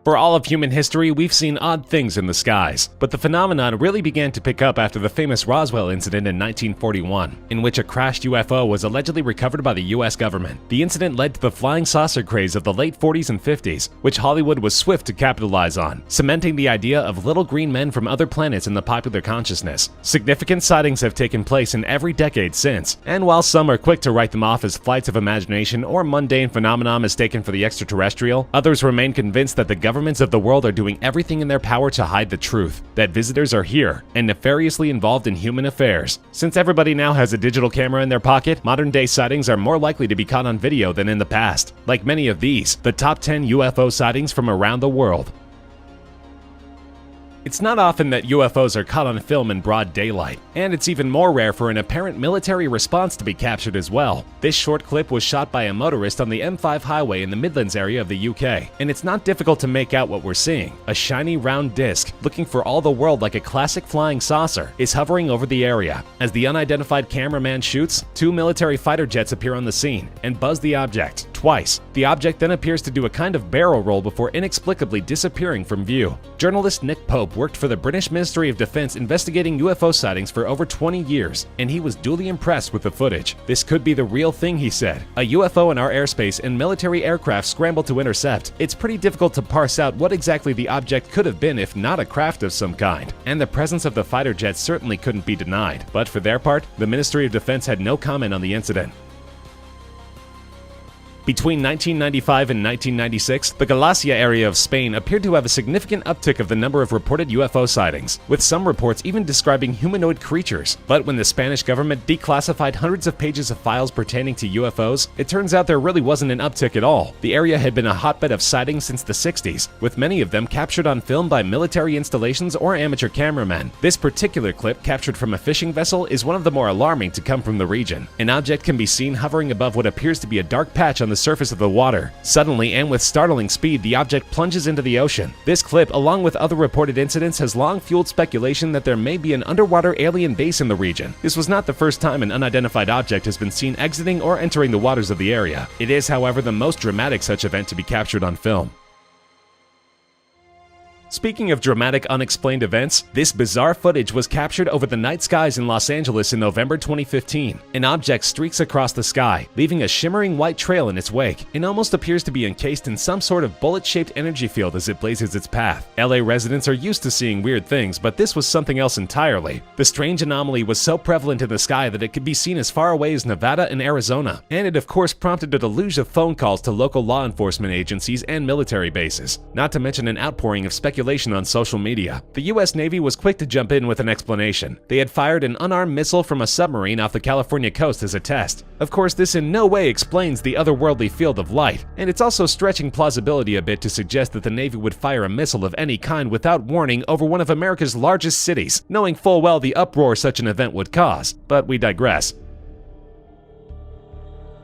For all of human history, we've seen odd things in the skies, but the phenomenon really began to pick up after the famous Roswell incident in 1941, in which a crashed UFO was allegedly recovered by the US government. The incident led to the flying saucer craze of the late 40s and 50s, which Hollywood was swift to capitalize on, cementing the idea of little green men from other planets in the popular consciousness. Significant sightings have taken place in every decade since, and while some are quick to write them off as flights of imagination or mundane phenomena mistaken for the extraterrestrial, others remain convinced that the governments of the world are doing everything in their power to hide the truth, that visitors are here and nefariously involved in human affairs. Since everybody now has a digital camera in their pocket, modern-day sightings are more likely to be caught on video than in the past. Like many of these, the top 10 UFO sightings from around the world. It's not often that UFOs are caught on film in broad daylight, and it's even more rare for an apparent military response to be captured as well. This short clip was shot by a motorist on the M5 highway in the Midlands area of the UK, and it's not difficult to make out what we're seeing. A shiny round disc, looking for all the world like a classic flying saucer, is hovering over the area. As the unidentified cameraman shoots, two military fighter jets appear on the scene and buzz the object twice. The object then appears to do a kind of barrel roll before inexplicably disappearing from view. Journalist Nick Pope worked for the British Ministry of Defense investigating UFO sightings for over 20 years, and he was duly impressed with the footage. "This could be the real thing," he said. "A UFO in our airspace and military aircraft scramble to intercept. It's pretty difficult to parse out what exactly the object could have been if not a craft of some kind, and the presence of the fighter jets certainly couldn't be denied." But for their part, the Ministry of Defense had no comment on the incident. Between 1995 and 1996, the Galicia area of Spain appeared to have a significant uptick of the number of reported UFO sightings, with some reports even describing humanoid creatures. But when the Spanish government declassified hundreds of pages of files pertaining to UFOs, it turns out there really wasn't an uptick at all. The area had been a hotbed of sightings since the 60s, with many of them captured on film by military installations or amateur cameramen. This particular clip, captured from a fishing vessel, is one of the more alarming to come from the region. An object can be seen hovering above what appears to be a dark patch on the surface of the water. Suddenly, and with startling speed, the object plunges into the ocean. This clip, along with other reported incidents, has long fueled speculation that there may be an underwater alien base in the region. This was not the first time an unidentified object has been seen exiting or entering the waters of the area. It is, however, the most dramatic such event to be captured on film. Speaking of dramatic unexplained events, this bizarre footage was captured over the night skies in Los Angeles in November 2015. An object streaks across the sky, leaving a shimmering white trail in its wake. It almost appears to be encased in some sort of bullet-shaped energy field as it blazes its path. LA residents are used to seeing weird things, but this was something else entirely. The strange anomaly was so prevalent in the sky that it could be seen as far away as Nevada and Arizona, and it of course prompted a deluge of phone calls to local law enforcement agencies and military bases, not to mention an outpouring of speculation on social media. The US Navy was quick to jump in with an explanation. They had fired an unarmed missile from a submarine off the California coast as a test. Of course, this in no way explains the otherworldly field of light, and it's also stretching plausibility a bit to suggest that the Navy would fire a missile of any kind without warning over one of America's largest cities, knowing full well the uproar such an event would cause. But we digress.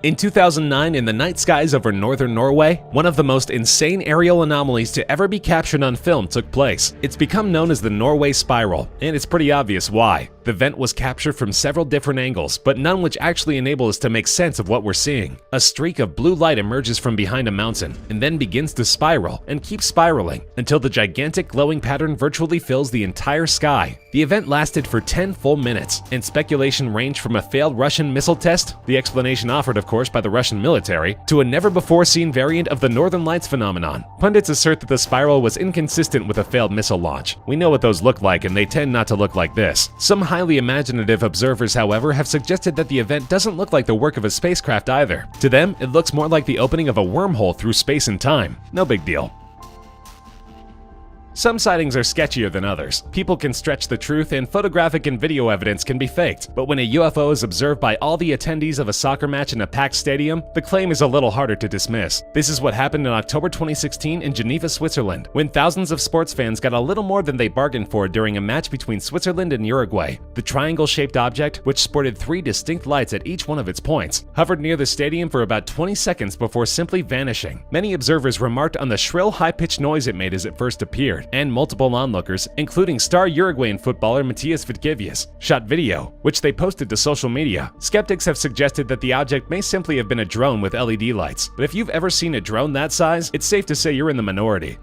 In 2009, in the night skies over northern Norway, one of the most insane aerial anomalies to ever be captured on film took place. It's become known as the Norway Spiral, and it's pretty obvious why. The vent was captured from several different angles, but none which actually enable us to make sense of what we're seeing. A streak of blue light emerges from behind a mountain, and then begins to spiral, and keeps spiraling, until the gigantic glowing pattern virtually fills the entire sky. The event lasted for 10 full minutes, and speculation ranged from a failed Russian missile test, the explanation offered of course by the Russian military, to a never-before-seen variant of the Northern Lights phenomenon. Pundits assert that the spiral was inconsistent with a failed missile launch. We know what those look like, and they tend not to look like this. Some highly imaginative observers, however, have suggested that the event doesn't look like the work of a spacecraft either. To them, it looks more like the opening of a wormhole through space and time. No big deal. Some sightings are sketchier than others. People can stretch the truth, and photographic and video evidence can be faked. But when a UFO is observed by all the attendees of a soccer match in a packed stadium, the claim is a little harder to dismiss. This is what happened in October 2016 in Geneva, Switzerland, when thousands of sports fans got a little more than they bargained for during a match between Switzerland and Uruguay. The triangle-shaped object, which sported 3 distinct lights at each one of its points, hovered near the stadium for about 20 seconds before simply vanishing. Many observers remarked on the shrill, high-pitched noise it made as it first appeared, and multiple onlookers, including star Uruguayan footballer Matias Vitgivius, shot video, which they posted to social media. Skeptics have suggested that the object may simply have been a drone with LED lights, but if you've ever seen a drone that size, it's safe to say you're in the minority.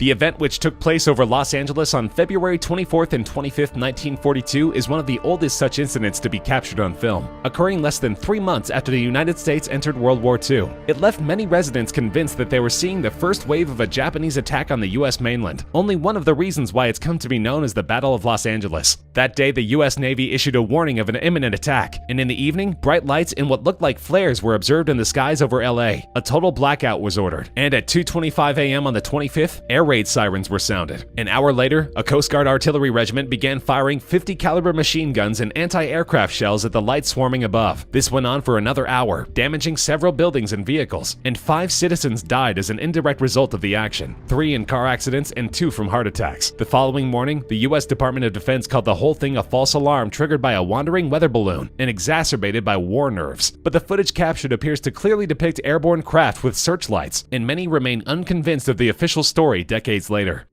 The event, which took place over Los Angeles on February 24th and 25th, 1942, is one of the oldest such incidents to be captured on film, occurring less than 3 months after the United States entered World War II. It left many residents convinced that they were seeing the first wave of a Japanese attack on the US mainland, only one of the reasons why it's come to be known as the Battle of Los Angeles. That day, the US Navy issued a warning of an imminent attack, and in the evening, bright lights and what looked like flares were observed in the skies over LA. A total blackout was ordered, and at 2:25 a.m. on the 25th, air raid sirens were sounded. An hour later, a Coast Guard artillery regiment began firing 50 caliber machine guns and anti-aircraft shells at the lights swarming above. This went on for another hour, damaging several buildings and vehicles, and 5 citizens died as an indirect result of the action, 3 in car accidents and 2 from heart attacks. The following morning, the US Department of Defense called the whole thing a false alarm triggered by a wandering weather balloon and exacerbated by war nerves. But the footage captured appears to clearly depict airborne craft with searchlights, and many remain unconvinced of the official story decades later.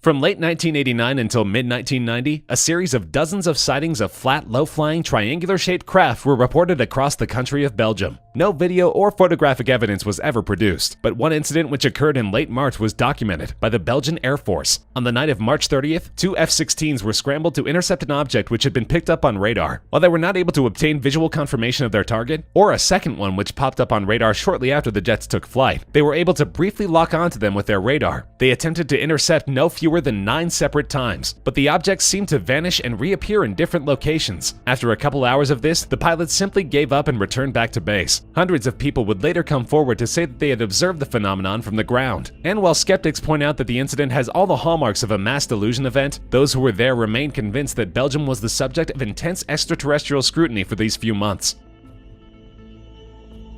From late 1989 until mid-1990, a series of dozens of sightings of flat, low-flying, triangular-shaped craft were reported across the country of Belgium. No video or photographic evidence was ever produced, but one incident which occurred in late March was documented by the Belgian Air Force. On the night of March 30th, 2 F-16s were scrambled to intercept an object which had been picked up on radar. While they were not able to obtain visual confirmation of their target, or a second one which popped up on radar shortly after the jets took flight, they were able to briefly lock onto them with their radar. They attempted to intercept no fewer than 9 separate times, but the objects seemed to vanish and reappear in different locations. After a couple hours of this, the pilots simply gave up and returned back to base. Hundreds of people would later come forward to say that they had observed the phenomenon from the ground. And while skeptics point out that the incident has all the hallmarks of a mass delusion event, those who were there remain convinced that Belgium was the subject of intense extraterrestrial scrutiny for these few months.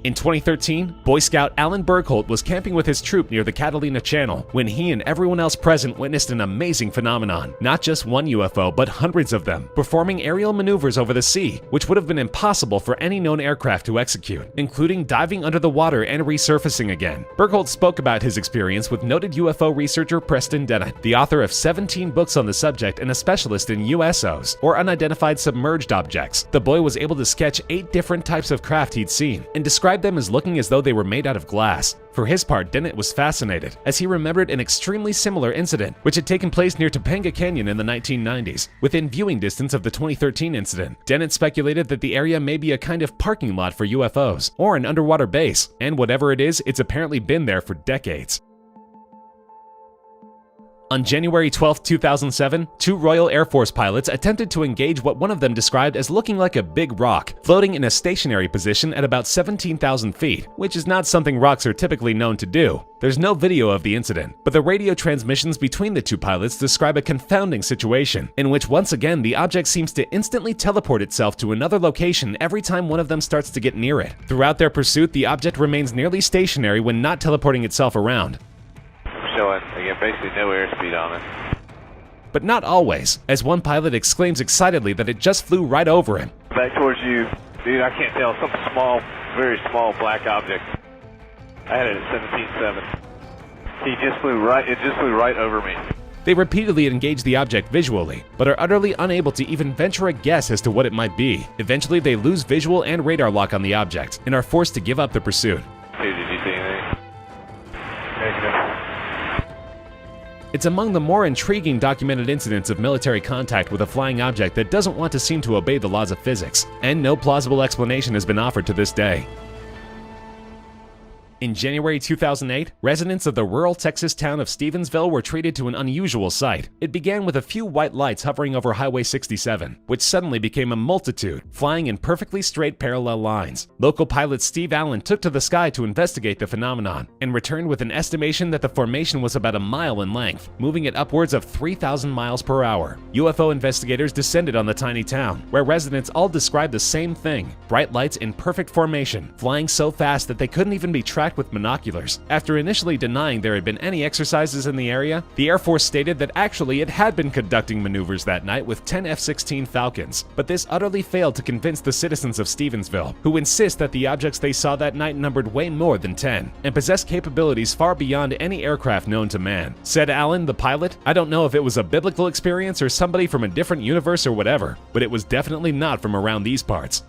In 2013, Boy Scout Alan Bergholt was camping with his troop near the Catalina Channel when he and everyone else present witnessed an amazing phenomenon. Not just one UFO, but hundreds of them, performing aerial maneuvers over the sea, which would have been impossible for any known aircraft to execute, including diving under the water and resurfacing again. Bergholt spoke about his experience with noted UFO researcher Preston Dennett, the author of 17 books on the subject and a specialist in USOs, or unidentified submerged objects. The boy was able to sketch 8 different types of craft he'd seen, and described them as looking as though they were made out of glass. For his part, Dennett was fascinated, as he remembered an extremely similar incident, which had taken place near Topanga Canyon in the 1990s, within viewing distance of the 2013 incident. Dennett speculated that the area may be a kind of parking lot for UFOs, or an underwater base, and whatever it is, it's apparently been there for decades. On January 12, 2007, 2 Royal Air Force pilots attempted to engage what one of them described as looking like a big rock, floating in a stationary position at about 17,000 feet, which is not something rocks are typically known to do. There's no video of the incident, but the radio transmissions between the 2 pilots describe a confounding situation, in which once again the object seems to instantly teleport itself to another location every time one of them starts to get near it. Throughout their pursuit, the object remains nearly stationary when not teleporting itself around. Showing, again, basically no airspeed on it. But not always, as one pilot exclaims excitedly that it just flew right over him. Back towards you. Dude, I can't tell. Some small, very small black object. I had it at 17.7. It just flew right over me. They repeatedly engage the object visually, but are utterly unable to even venture a guess as to what it might be. Eventually, they lose visual and radar lock on the object, and are forced to give up the pursuit. Dude, did you see anything? Negative. It's among the more intriguing documented incidents of military contact with a flying object that doesn't want to seem to obey the laws of physics, and no plausible explanation has been offered to this day. In January 2008, residents of the rural Texas town of Stevensville were treated to an unusual sight. It began with a few white lights hovering over Highway 67, which suddenly became a multitude, flying in perfectly straight parallel lines. Local pilot Steve Allen took to the sky to investigate the phenomenon, and returned with an estimation that the formation was about a mile in length, moving at upwards of 3,000 miles per hour. UFO investigators descended on the tiny town, where residents all described the same thing: bright lights in perfect formation, flying so fast that they couldn't even be tracked with binoculars. After initially denying there had been any exercises in the area, the Air Force stated that actually it had been conducting maneuvers that night with 10 F-16 Falcons, but this utterly failed to convince the citizens of Stevensville, who insist that the objects they saw that night numbered way more than 10, and possessed capabilities far beyond any aircraft known to man. Said Allen, the pilot, "I don't know if it was a biblical experience or somebody from a different universe or whatever, but it was definitely not from around these parts."